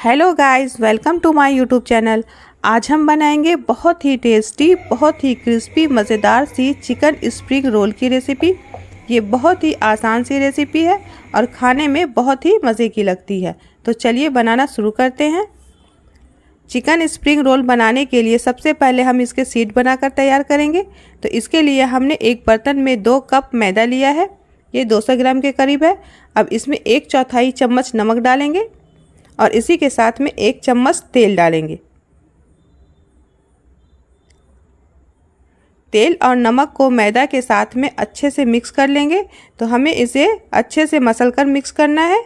Hello guys, welcome to my YouTube channel. आज हम बनाएंगे बहुत ही टेस्टी, बहुत ही क्रिस्पी, मज़ेदार सी चिकन स्प्रिंग रोल की रेसिपी। ये बहुत ही आसान सी रेसिपी है और खाने में बहुत ही मज़े की लगती है। तो चलिए बनाना शुरू करते हैं। चिकन स्प्रिंग रोल बनाने के लिए सबसे पहले हम इसके शीट बनाकर तैयार करेंगे। तो इसके लिए हमने एक बर्तन में 2 कप मैदा लिया है। ये 200 ग्राम के करीब है। अब इसमें 1/4 चम्मच नमक डालेंगे और इसी के साथ में 1 चम्मच तेल डालेंगे। तेल और नमक को मैदा के साथ में अच्छे से मिक्स कर लेंगे। तो हमें इसे अच्छे से मसल कर मिक्स करना है।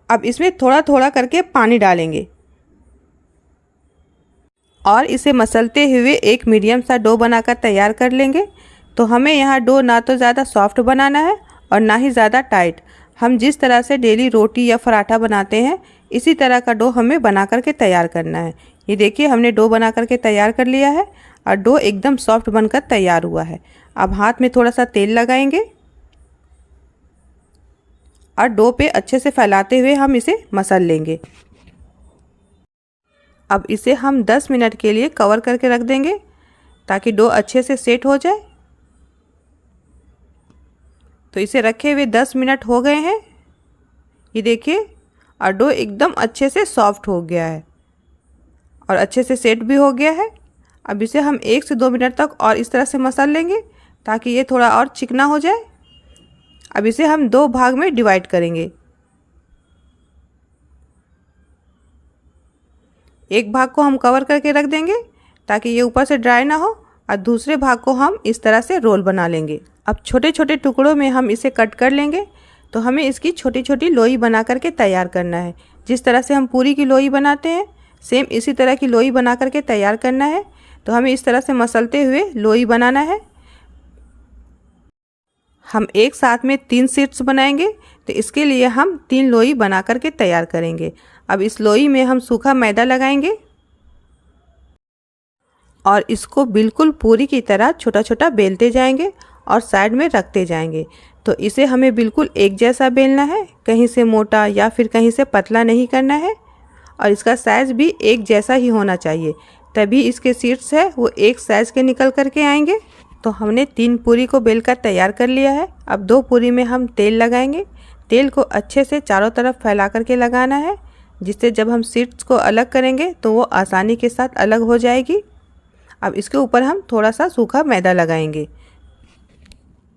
अब इसमें थोड़ा थोड़ा करके पानी डालेंगे और इसे मसलते हुए एक मीडियम सा डो बनाकर तैयार कर लेंगे। तो हमें यहाँ डो ना तो ज़्यादा सॉफ्ट बनाना है और ना ही ज़्यादा टाइट। हम जिस तरह से डेली रोटी या पराठा बनाते हैं इसी तरह का डो हमें बना करके तैयार करना है। ये देखिए, हमने डो बना करके तैयार कर लिया है और डो एकदम सॉफ्ट बनकर तैयार हुआ है। अब हाथ में थोड़ा सा तेल लगाएंगे और डो पे अच्छे से फैलाते हुए हम इसे मसल लेंगे। अब इसे हम 10 मिनट के लिए कवर करके रख देंगे ताकि डो अच्छे से सेट हो जाए। तो इसे रखे हुए 10 मिनट हो गए हैं। ये देखिए, और डो एकदम अच्छे से सॉफ्ट हो गया है और अच्छे से सेट भी हो गया है। अब इसे हम 1 से 2 मिनट तक और इस तरह से मसल लेंगे ताकि ये थोड़ा और चिकना हो जाए। अब इसे हम 2 भाग में डिवाइड करेंगे। एक भाग को हम कवर करके रख देंगे ताकि ये ऊपर से ड्राई ना हो और दूसरे भाग को हम इस तरह से रोल बना लेंगे। अब छोटे छोटे टुकड़ों में हम इसे कट कर लेंगे। तो हमें इसकी छोटी छोटी लोई बना करके तैयार करना है। जिस तरह से हम पूरी की लोई बनाते हैं सेम इसी तरह की लोई बना करके तैयार करना है। तो हमें इस तरह से मसलते हुए लोई बनाना है। हम एक साथ में 3 शीट्स बनाएंगे तो इसके लिए हम 3 लोई बना करके तैयार करेंगे। अब इस लोई में हम सूखा मैदा लगाएंगे और इसको बिल्कुल पूरी की तरह छोटा छोटा बेलते जाएंगे और साइड में रखते जाएंगे। तो इसे हमें बिल्कुल एक जैसा बेलना है, कहीं से मोटा या फिर कहीं से पतला नहीं करना है और इसका साइज़ भी एक जैसा ही होना चाहिए, तभी इसके शीट्स है वो एक साइज़ के निकल करके आएंगे। तो हमने 3 पूरी को बेलकर तैयार कर लिया है। अब 2 पूरी में हम तेल लगाएंगे। तेल को अच्छे से चारों तरफ फैला करके लगाना है, जिससे जब हम शीट्स को अलग करेंगे तो वो आसानी के साथ अलग हो जाएगी। अब इसके ऊपर हम थोड़ा सा सूखा मैदा लगाएंगे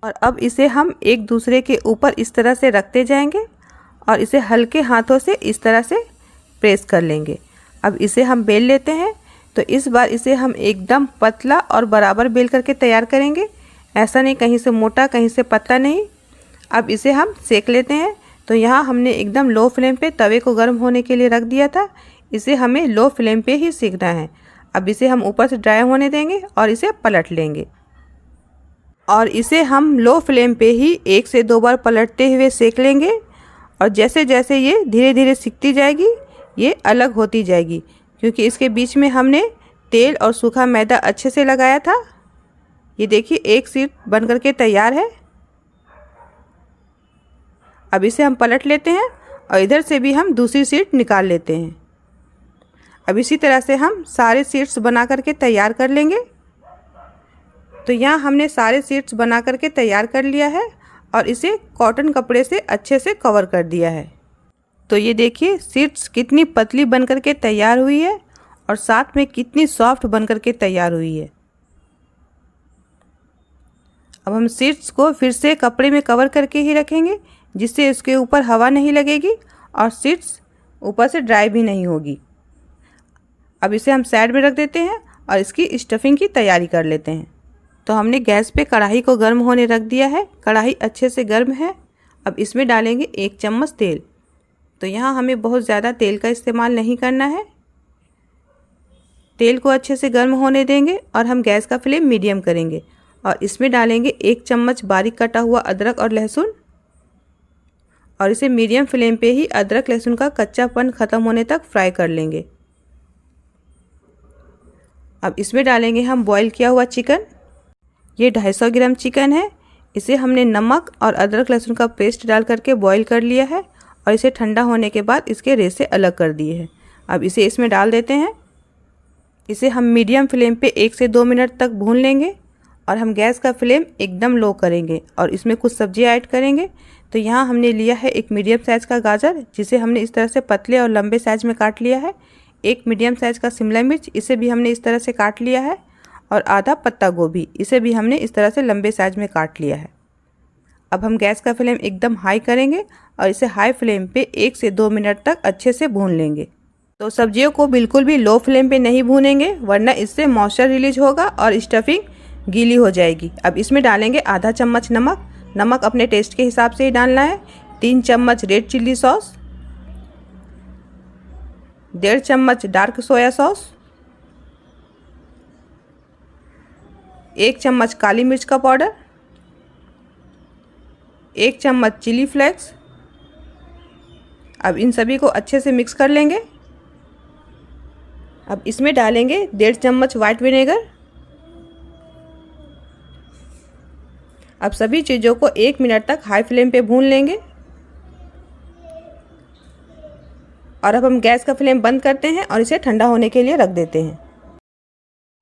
और अब इसे हम एक दूसरे के ऊपर इस तरह से रखते जाएंगे और इसे हल्के हाथों से इस तरह से प्रेस कर लेंगे। अब इसे हम बेल लेते हैं। तो इस बार इसे हम एकदम पतला और बराबर बेल करके तैयार करेंगे, ऐसा नहीं कहीं से मोटा कहीं से पतला नहीं। अब इसे हम सेक लेते हैं। तो यहाँ हमने एकदम लो फ्लेम पे तवे को गर्म होने के लिए रख दिया था। इसे हमें लो फ्लेम पे ही सेकना है। अब इसे हम ऊपर से ड्राई होने देंगे और इसे पलट लेंगे और इसे हम लो फ्लेम पे ही 1 से 2 बार पलटते हुए सेक लेंगे। और जैसे जैसे ये धीरे धीरे सिकती जाएगी ये अलग होती जाएगी, क्योंकि इसके बीच में हमने तेल और सूखा मैदा अच्छे से लगाया था। ये देखिए, एक शीट बन करके तैयार है। अब इसे हम पलट लेते हैं और इधर से भी हम दूसरी शीट निकाल लेते हैं। अब इसी तरह से हम सारे शीट्स बना करके तैयार कर लेंगे। तो यहाँ हमने सारे शीट्स बना करके तैयार कर लिया है और इसे कॉटन कपड़े से अच्छे से कवर कर दिया है। तो ये देखिए, शीट्स कितनी पतली बन करके तैयार हुई है और साथ में कितनी सॉफ्ट बन करके तैयार हुई है। अब हम शीट्स को फिर से कपड़े में कवर करके ही रखेंगे, जिससे इसके ऊपर हवा नहीं लगेगी और शीट्स ऊपर से ड्राई भी नहीं होगी। अब इसे हम साइड में रख देते हैं और इसकी स्टफिंग की तैयारी कर लेते हैं। तो हमने गैस पे कढ़ाई को गर्म होने रख दिया है। कढ़ाई अच्छे से गर्म है। अब इसमें डालेंगे 1 चम्मच तेल। तो यहाँ हमें बहुत ज़्यादा तेल का इस्तेमाल नहीं करना है। तेल को अच्छे से गर्म होने देंगे और हम गैस का फ्लेम मीडियम करेंगे और इसमें डालेंगे 1 चम्मच बारीक कटा हुआ अदरक और लहसुन और इसे मीडियम फ्लेम पे ही अदरक लहसुन का कच्चापन ख़त्म होने तक फ्राई कर लेंगे। अब इसमें डालेंगे हम बॉईल किया हुआ चिकन। ये 250 ग्राम चिकन है। इसे हमने नमक और अदरक लहसुन का पेस्ट डाल करके बॉईल कर लिया है और इसे ठंडा होने के बाद इसके रेशे अलग कर दिए हैं। अब इसे इसमें डाल देते हैं। इसे हम मीडियम फ्लेम पे 1 से 2 मिनट तक भून लेंगे और हम गैस का फ्लेम एकदम लो करेंगे और इसमें कुछ सब्जियां ऐड करेंगे। तो यहाँ हमने लिया है एक मीडियम साइज़ का गाजर, जिसे हमने इस तरह से पतले और लंबे साइज़ में काट लिया है। एक मीडियम साइज़ का शिमला मिर्च, इसे भी हमने इस तरह से काट लिया है। और आधा पत्ता गोभी, इसे भी हमने इस तरह से लंबे साइज़ में काट लिया है। अब हम गैस का फ्लेम एकदम हाई करेंगे और इसे हाई फ्लेम पे 1 से 2 मिनट तक अच्छे से भून लेंगे। तो सब्जियों को बिल्कुल भी लो फ्लेम पे नहीं भूनेंगे, वरना इससे मॉइस्चर रिलीज होगा और स्टफिंग गीली हो जाएगी। अब इसमें डालेंगे आधा चम्मच नमक। नमक अपने टेस्ट के हिसाब से ही डालना है। 3 चम्मच रेड चिल्ली सॉस, 1.5 चम्मच डार्क सोया सॉस, 1 चम्मच काली मिर्च का पाउडर, 1 चम्मच चिली फ्लेक्स। अब इन सभी को अच्छे से मिक्स कर लेंगे। अब इसमें डालेंगे 1.5 चम्मच वाइट विनेगर। अब सभी चीज़ों को 1 मिनट तक हाई फ्लेम पे भून लेंगे। और अब हम गैस का फ्लेम बंद करते हैं और इसे ठंडा होने के लिए रख देते हैं।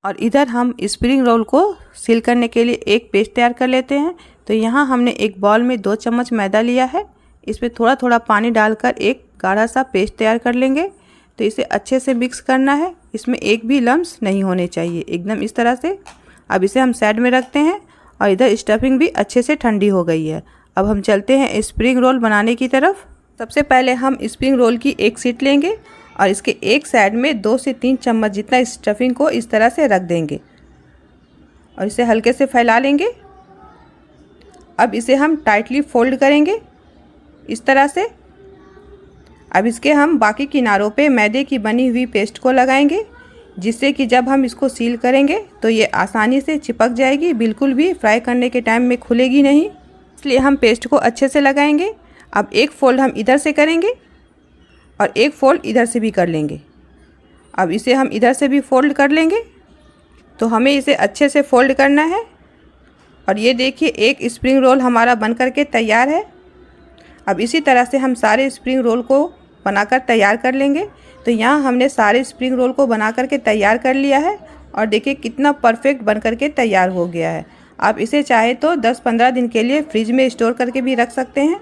और इधर हम स्प्रिंग रोल को सील करने के लिए एक पेस्ट तैयार कर लेते हैं। तो यहाँ हमने एक बाउल में 2 चम्मच मैदा लिया है। इसमें थोड़ा थोड़ा पानी डालकर एक गाढ़ा सा पेस्ट तैयार कर लेंगे। तो इसे अच्छे से मिक्स करना है। इसमें एक भी लम्स नहीं होने चाहिए, एकदम इस तरह से। अब इसे हम साइड में रखते हैं और इधर स्टफिंग भी अच्छे से ठंडी हो गई है। अब हम चलते हैं स्प्रिंग रोल बनाने की तरफ। सबसे पहले हम स्प्रिंग रोल की एक शीट लेंगे और इसके एक साइड में 2 से 3 चम्मच जितना स्टफिंग को इस तरह से रख देंगे और इसे हल्के से फैला लेंगे। अब इसे हम टाइटली फोल्ड करेंगे इस तरह से। अब इसके हम बाकी किनारों पे मैदे की बनी हुई पेस्ट को लगाएंगे, जिससे कि जब हम इसको सील करेंगे तो ये आसानी से चिपक जाएगी, बिल्कुल भी फ्राई करने के टाइम में खुलेगी नहीं। इसलिए हम पेस्ट को अच्छे से लगाएंगे। अब एक फोल्ड हम इधर से करेंगे और एक फोल्ड इधर से भी कर लेंगे। अब इसे हम इधर से भी फोल्ड कर लेंगे। तो हमें इसे अच्छे से फोल्ड करना है। और ये देखिए, एक स्प्रिंग रोल हमारा बन करके तैयार है। अब इसी तरह से हम सारे स्प्रिंग रोल को बनाकर तैयार कर लेंगे। तो यहाँ हमने सारे स्प्रिंग रोल को बना करके तैयार कर लिया है और देखिए कितना परफेक्ट बन करके तैयार हो गया है। आप इसे चाहे तो 10-15 दिन के लिए फ्रिज में स्टोर करके भी रख सकते हैं।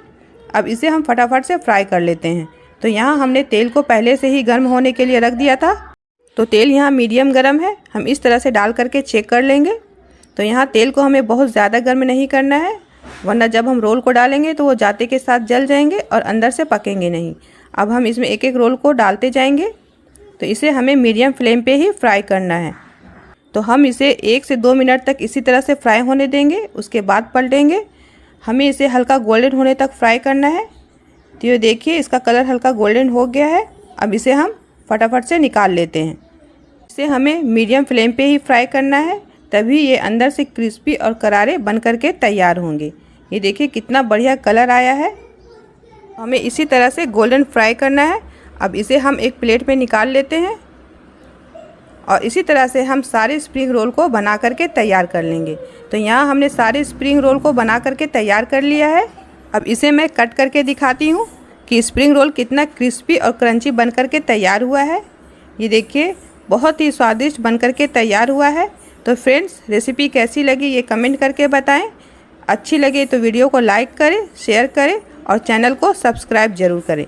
अब इसे हम फटाफट से फ्राई कर लेते हैं। तो यहाँ हमने तेल को पहले से ही गर्म होने के लिए रख दिया था। तो तेल यहाँ मीडियम गर्म है। हम इस तरह से डाल करके चेक कर लेंगे। तो यहाँ तेल को हमें बहुत ज़्यादा गर्म नहीं करना है, वरना जब हम रोल को डालेंगे तो वो जाते के साथ जल जाएंगे और अंदर से पकेंगे नहीं। अब हम इसमें एक एक रोल को डालते जाएंगे। तो इसे हमें मीडियम फ्लेम पे ही फ्राई करना है। तो हम इसे 1 से 2 मिनट तक इसी तरह से फ्राई होने देंगे, उसके बाद पलटेंगे। हमें इसे हल्का गोल्डन होने तक फ्राई करना है। तो ये देखिए, इसका कलर हल्का गोल्डन हो गया है। अब इसे हम फटाफट से निकाल लेते हैं। इसे हमें मीडियम फ्लेम पे ही फ्राई करना है, तभी ये अंदर से क्रिस्पी और करारे बन करके तैयार होंगे। ये देखिए कितना बढ़िया कलर आया है। हमें इसी तरह से गोल्डन फ्राई करना है। अब इसे हम एक प्लेट में निकाल लेते हैं और इसी तरह से हम सारे स्प्रिंग रोल को बना करके तैयार कर लेंगे। तो यहाँ हमने सारे स्प्रिंग रोल को बना करके तैयार कर लिया है। अब इसे मैं कट करके दिखाती हूँ कि स्प्रिंग रोल कितना क्रिस्पी और क्रंची बन करके तैयार हुआ है। ये देखिए, बहुत ही स्वादिष्ट बन करके तैयार हुआ है। तो फ्रेंड्स, रेसिपी कैसी लगी ये कमेंट करके बताएं। अच्छी लगे तो वीडियो को लाइक करें, शेयर करें और चैनल को सब्सक्राइब ज़रूर करें।